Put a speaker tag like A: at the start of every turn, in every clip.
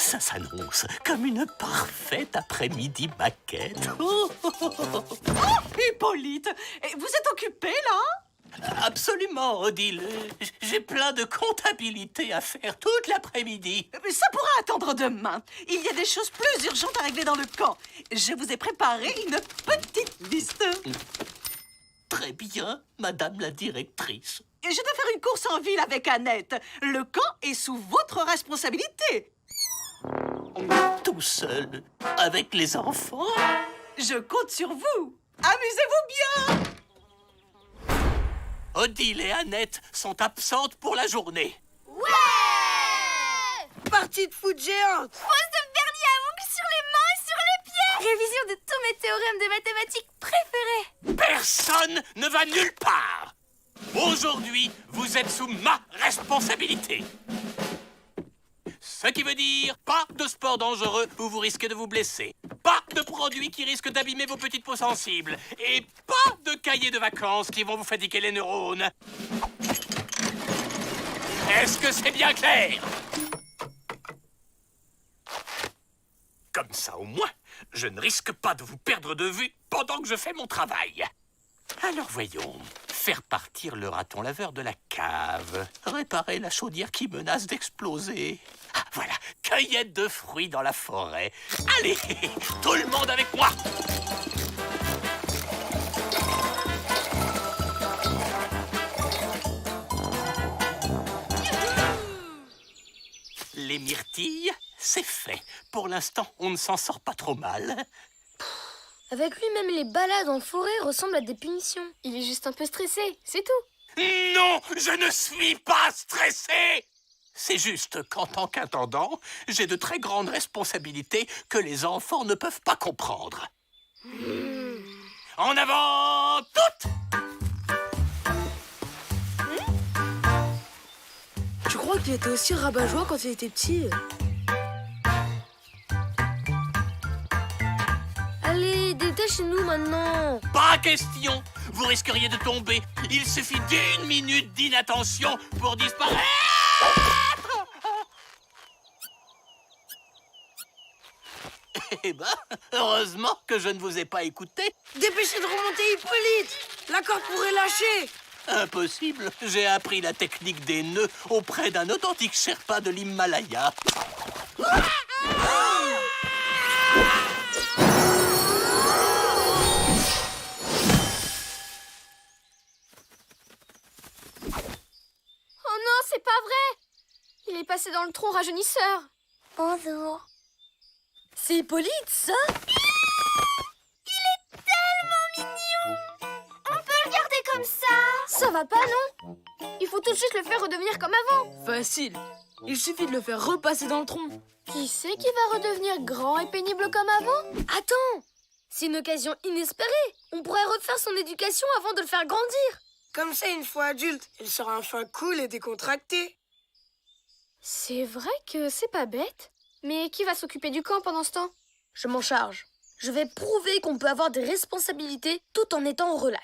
A: Ça s'annonce comme une parfaite après-midi maquette. Oh,
B: Hippolyte, vous êtes occupé, là?
A: absolument, Odile. J'ai plein de comptabilité à faire toute l'après-midi.
B: Mais ça pourra attendre demain. Il y a des choses plus urgentes à régler dans le camp. Je vous ai préparé une petite liste.
A: Très bien, madame la directrice.
B: Je dois faire une course en ville avec Annette. Le camp est sous votre responsabilité.
A: Tout seul, avec les enfants.
B: Je compte sur vous. Amusez-vous bien.
A: Odile et Annette sont absentes pour la journée.
C: Ouais!
D: Partie de foot géante.
C: Pose de vernis à ongles sur les mains et sur les pieds. Révision de tous mes théorèmes de mathématiques préférés.
A: Personne ne va nulle part. Aujourd'hui, vous êtes sous ma responsabilité. Ce qui veut dire pas de sport dangereux où vous risquez de vous blesser. Pas de produits qui risquent d'abîmer vos petites peaux sensibles. Et pas de cahiers de vacances qui vont vous fatiguer les neurones. Est-ce que c'est bien clair? Comme ça, au moins, je ne risque pas de vous perdre de vue pendant que je fais mon travail. Alors voyons, faire partir le raton laveur de la cave, réparer la chaudière qui menace d'exploser. Ah, voilà, cueillette de fruits dans la forêt. Allez, tout le monde avec moi! Les myrtilles, c'est fait. Pour l'instant, on ne s'en sort pas trop mal.
E: Avec lui, même les balades en forêt ressemblent à des punitions. Il est juste un peu stressé, c'est tout.
A: Non, je ne suis pas stressé! C'est juste qu'en tant qu'intendant, j'ai de très grandes responsabilités que les enfants ne peuvent pas comprendre. En avant, toutes!
D: Tu crois qu'il était aussi rabat-joie quand il était petit?
E: Allez, dépêchez-nous maintenant.
A: Pas question! Vous risqueriez de tomber. Il suffit d'1 minute d'inattention pour disparaître! Eh ben, heureusement que je ne vous ai pas écouté.
D: Dépêchez de remonter, Hippolyte. La corde pourrait lâcher.
A: Impossible, j'ai appris la technique des nœuds auprès d'un authentique Sherpa de l'Himalaya.
E: Oh non, c'est pas vrai. Il est passé dans le tronc rajeunisseur.
C: Bonjour.
E: C'est Hippolyte, ça?
C: On peut le garder comme ça.
E: Ça va pas, non? Il faut tout de suite le faire redevenir comme avant.
D: Facile. Il suffit de le faire repasser dans le tronc.
E: Qui c'est qui va redevenir grand et pénible comme avant? Attends, c'est une occasion inespérée. On pourrait refaire son éducation avant de le faire grandir.
D: Comme ça, une fois adulte, il sera enfin cool et décontracté.
E: C'est vrai que c'est pas bête. Mais qui va s'occuper du camp pendant ce temps? Je m'en charge. Je vais prouver qu'on peut avoir des responsabilités tout en étant relax.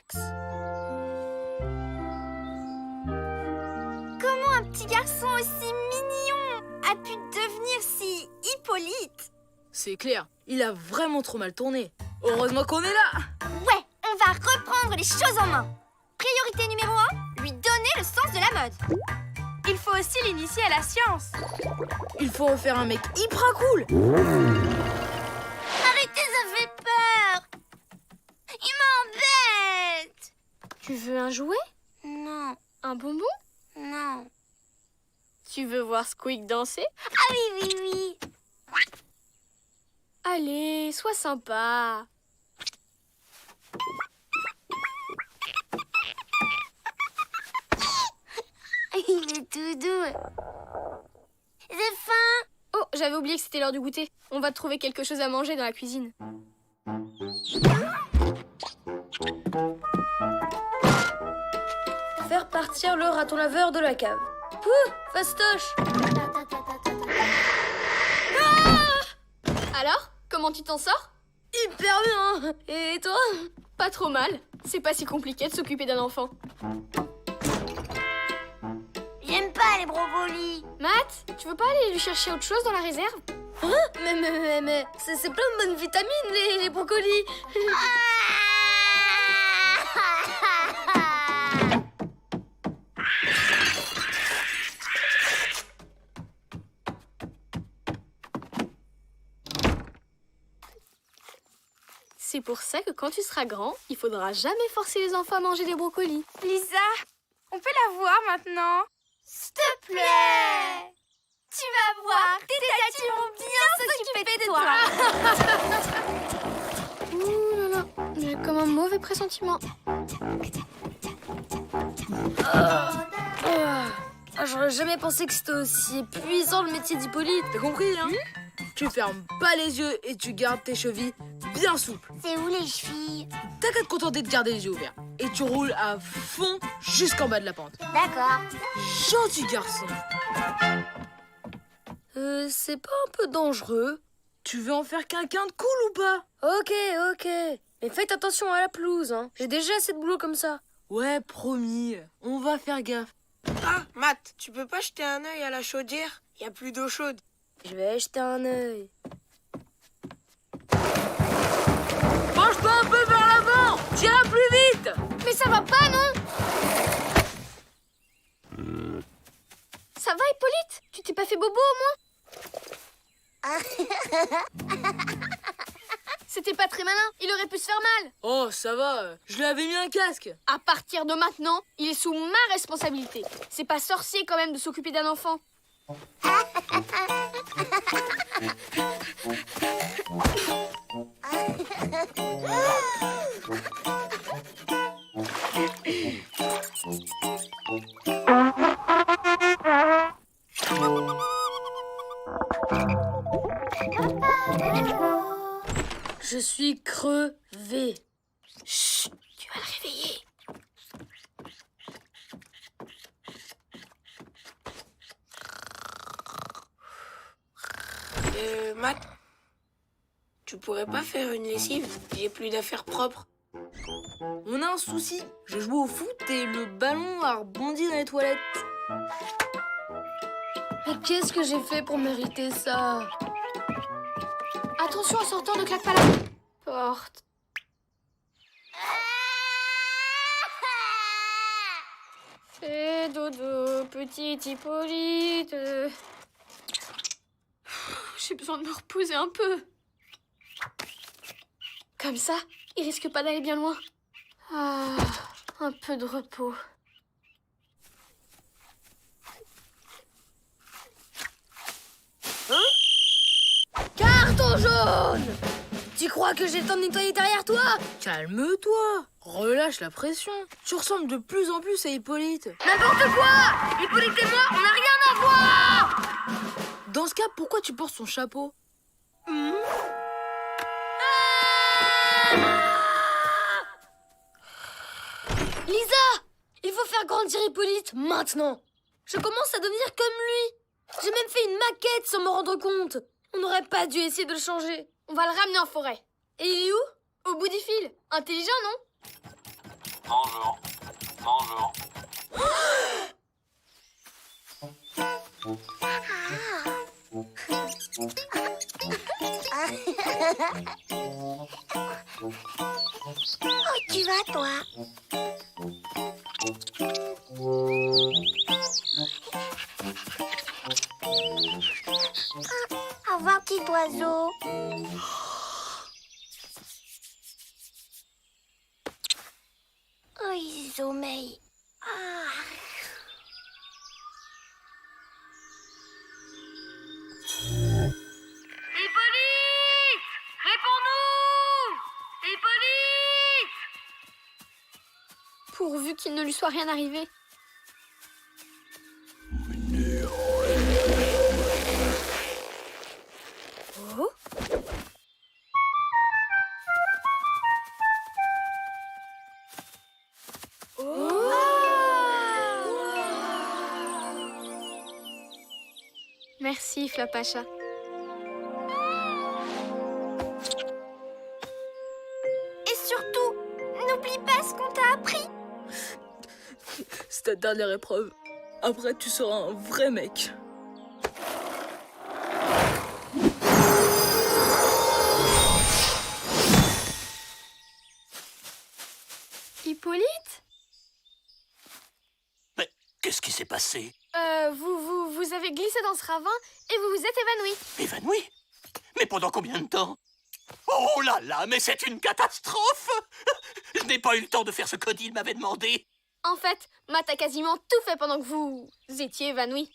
C: Comment un petit garçon aussi mignon a pu devenir si Hippolyte?
D: C'est clair, il a vraiment trop mal tourné. Heureusement qu'on est là.
C: Ouais, on va reprendre les choses en main. Priorité numéro 1, lui donner le sens de la mode. Il faut aussi l'initier à la science.
D: Il faut en faire un mec hyper cool.
C: Arrêtez, ça fait peur. Il m'embête.
E: Tu veux un jouet?
C: Non,
E: Un bonbon?
C: non.
E: Tu veux voir Squeak danser?
C: Ah oui, oui, oui.
E: Allez, sois sympa.
C: Il est tout doux. J'ai faim.
E: Oh, j'avais oublié que c'était l'heure du goûter. On va trouver quelque chose à manger dans la cuisine. Faire partir le raton laveur de la cave. Pouh, fastoche. Alors, comment tu t'en sors? Hyper bien. Et toi? Pas trop mal. C'est pas si compliqué de s'occuper d'un enfant.
C: J'aime pas les brocolis.
E: Matt, tu veux pas aller lui chercher autre chose dans la réserve? Mais c'est plein de bonnes vitamines, les brocolis. C'est pour ça que quand tu seras grand, il faudra jamais forcer les enfants à manger des brocolis.
C: Lisa, on peut la voir maintenant? S'il te plaît! Tu vas voir, tes tatis vont bien s'occuper de toi.
E: Ouh là là, j'ai comme un mauvais pressentiment. J'aurais jamais pensé que c'était aussi épuisant le métier d'Hippolyte.
D: T'as compris, hein? Tu fermes pas les yeux et tu gardes tes chevilles bien souples.
C: C'est où les chevilles?
D: T'as qu'à te contenter de garder les yeux ouverts. Et tu roules à fond jusqu'en bas de la pente.
C: D'accord.
D: Gentil garçon.
E: C'est pas un peu dangereux?
D: Tu veux en faire quelqu'un de cool ou pas?
E: Ok. Mais faites attention à la pelouse, hein. J'ai déjà assez de boulot comme ça.
D: Ouais, promis. On va faire gaffe.
F: Ah, Matt, tu peux pas jeter un œil à la chaudière? Y a plus d'eau chaude.
E: Je vais jeter un œil.
D: Penche-toi un peu vers l'avant. Tire plus vite.
E: Mais ça va pas, non? Ça va, Hippolyte? Tu t'es pas fait bobo, au moins? C'était pas très malin. Il aurait pu se faire mal.
D: Oh, ça va. Je lui avais mis un casque.
E: À partir de maintenant, il est sous ma responsabilité. C'est pas sorcier quand même de s'occuper d'un enfant. Je suis crevé. Chut, tu vas le réveiller.
F: Matt, tu pourrais pas faire une lessive? J'ai plus d'affaires propres.
D: On a un souci. Je jouais au foot et le ballon a rebondi dans les toilettes.
E: Mais qu'est-ce que j'ai fait pour mériter ça? Attention en sortant, ne claque pas la porte. Fais dodo, petite Hippolyte. J'ai besoin de me reposer un peu. Comme ça, il risque pas d'aller bien loin. Ah, un peu de repos. Carton jaune! Tu crois que j'ai le temps de nettoyer derrière toi?
D: Calme-toi. Relâche la pression. Tu ressembles de plus en plus à Hippolyte.
E: N'importe quoi! Hippolyte et moi, on n'a rien à voir!
D: Dans ce cas, pourquoi tu portes son chapeau?
E: Lisa! Il faut faire grandir Hippolyte maintenant. Je commence à devenir comme lui. J'ai même fait une maquette sans me rendre compte. On n'aurait pas dû essayer de le changer. On va le ramener en forêt. Et il est où? Au bout du fil. Intelligent, non?
G: Bonjour. Bonjour.
C: Où tu vas, toi? Au revoir, petit oiseau. Oh, il sommeille.
E: Hippolyte! Réponds-nous! Hippolyte! Pourvu qu'il ne lui soit rien arrivé. Oh? Oh! Merci, Flapacha.
C: Et surtout, n'oublie pas ce qu'on t'a appris.
D: C'est ta dernière épreuve. Après, tu seras un vrai mec.
C: Hippolyte?
A: Mais qu'est-ce qui s'est passé?
C: Vous avez glissé dans ce ravin et vous vous êtes évanoui.
A: Évanoui? Mais pendant combien de temps? Oh là là, mais c'est une catastrophe! Je n'ai pas eu le temps de faire ce qu'Odile m'avait demandé.
C: En fait, Matt a quasiment tout fait pendant que vous étiez évanoui.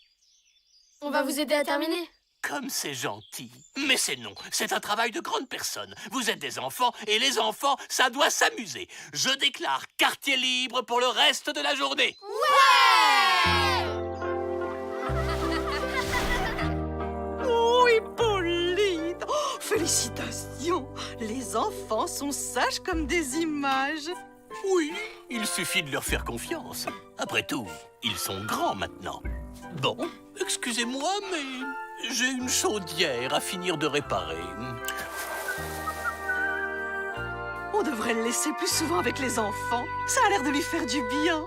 C: On va vous aider à terminer.
A: Comme c'est gentil. Mais c'est non, c'est un travail de grande personne. Vous êtes des enfants, et les enfants, ça doit s'amuser. Je déclare quartier libre pour le reste de la journée.
B: Oh, Hippolyte! Oh, félicitations! Les enfants sont sages comme des images.
A: Oui, il suffit de leur faire confiance. Après tout, ils sont grands maintenant. Bon, excusez-moi, mais j'ai une chaudière à finir de réparer.
B: On devrait le laisser plus souvent avec les enfants. Ça a l'air de lui faire du bien.